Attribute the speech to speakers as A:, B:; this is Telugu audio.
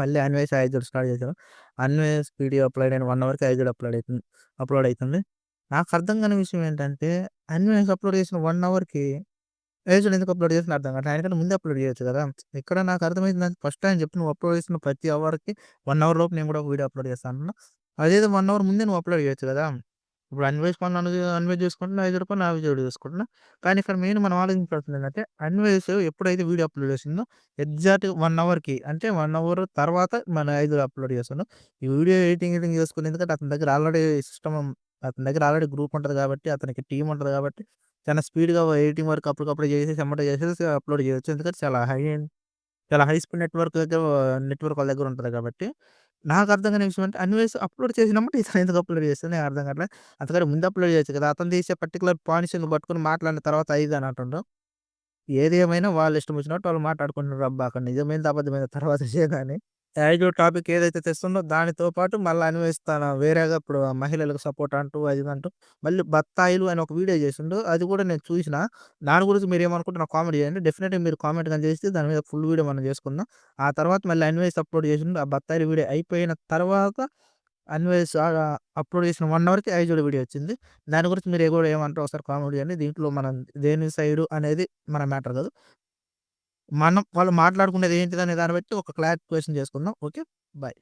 A: మళ్ళీ అన్వేష్ ఐజోడ్ స్టార్ట్ చేశాను. అన్వేష్ వీడియో అప్‌లోడ్ అయిన 1 అవర్‌కి ఐజోడ్ అప్‌లోడ్ అయితుంది. నాకు అర్థం కాని విషయం ఏంటంటే, అన్వేష్ అప్‌లోడ్ చేసిన 1 అవర్‌కి ఏజ్‌లో ఎందుకు అప్‌లోడ్ చేసిందో అర్థం కావట్లే. ఆయనకంటే ముందే అప్‌లోడ్ చేయొచ్చు కదా! ఇక్కడ నాకు అర్థమైంది ఫస్ట్ ఆయన చెప్పి నువ్వు అప్‌లోడ్ చేసిన ప్రతి అవర్‌కి 1 అవర్ లోపు నేను కూడా ఒక వీడియో అప్‌లోడ్ చేస్తా అంటున్నావు. అదేదో 1 అవర్ ముందే నువ్వు అప్‌లోడ్ చేయొచ్చు కదా! ఇప్పుడు అన్వేష్ పని అన్వేష్ చూసుకుంటున్నా, ఐదు రూపాయలు నా వీడియో చూసుకుంటున్నా. కానీ ఇక్కడ మెయిన్ మనం ఆలోచించాల్సింది ఏంటంటే, అన్వేష్ ఎప్పుడైతే వీడియో అప్‌లోడ్ చేసిందో ఎగ్జాక్ట్‌గా 1 అవర్‌కి అంటే 1 అవర్ తర్వాత మన ఐదులో అప్‌లోడ్ చేస్తుండు. ఈ వీడియో ఎడిటింగ్ చేసుకుని ఎందుకంటే అతని దగ్గర ఆల్రెడీ అతని దగ్గర ఆల్రెడీ గ్రూప్ ఉంటది కాబట్టి, అతనికి టీమ్ ఉంటది కాబట్టి చాలా స్పీడ్‌గా ఎడిటింగ్ వర్క్ అప్పటికప్పుడు చేసేసి ఎమ్మటే చేసేసి అప్‌లోడ్ చేయొచ్చు. ఎందుకంటే చాలా హై స్పీడ్ నెట్‌వర్క్ వాళ్ళ దగ్గర ఉంటది కాబట్టి. నాకు అర్థం కాని విషయం అంటే అన్వేష్ అప్‌లోడ్ చేసినప్పుడు ఇతను ఎందుకు అప్‌లోడ్ చేస్తాడో నాకు అర్థం కావట్లే. అంతకంటే ముందు అప్‌లోడ్ చేయొచ్చు కదా! అతను తీసే పర్టిక్యులర్ పాయింట్స్ పట్టుకొని మాట్లాడిన తర్వాత 5 అని అంటుండు. ఏది ఏమైనా వాళ్ళ ఇష్టం వచ్చినట్టు వాళ్ళు మాట్లాడుకుంటున్నారు అబ్బా! అక్కడ నిజమైందో అబద్ధమైందో తర్వాత విషయం గాని. యాజ్ టాపిక్ ఏదైతే తెస్తుందో దానితో పాటు మళ్ళా అన్వేష్ తన వేరేగా ఇప్పుడు మహిళలకు సపోర్ట్ అంటూ అది ఇది అంటూ మళ్ళీ బత్తాయిలు అని ఒక వీడియో చేసిండు. అది కూడా నేను చూసిన. దాని గురించి మీరేమనుకుంటున్నారో కామెంట్ చేయండి. డెఫినెట్‌గా మీరు కామెంట్ గాని చేస్తే దాని మీద ఫుల్ వీడియో మనం చేసుకుందాం. ఆ తర్వాత మళ్ళీ అన్వేష్ అప్‌లోడ్ చేసిండు. ఆ బత్తాయిల వీడియో అయిపోయిన తర్వాత అన్వేష్ అప్‌లోడ్ చేసిన 1 అవర్‌కి ఐజోడి వీడియో వచ్చింది. దాని గురించి మీరు కూడా ఏమంటారో ఒకసారి కామెంట్ చేయండి. దీంట్లో మనం దేని సైడు అనేది మన మ్యాటర్ కాదు. వాళ్ళు మాట్లాడుకునేది ఏంటిదనే దాన్ని బట్టి ఒక క్లారిఫికేషన్ చేసుకుందాం. ఓకే. బై.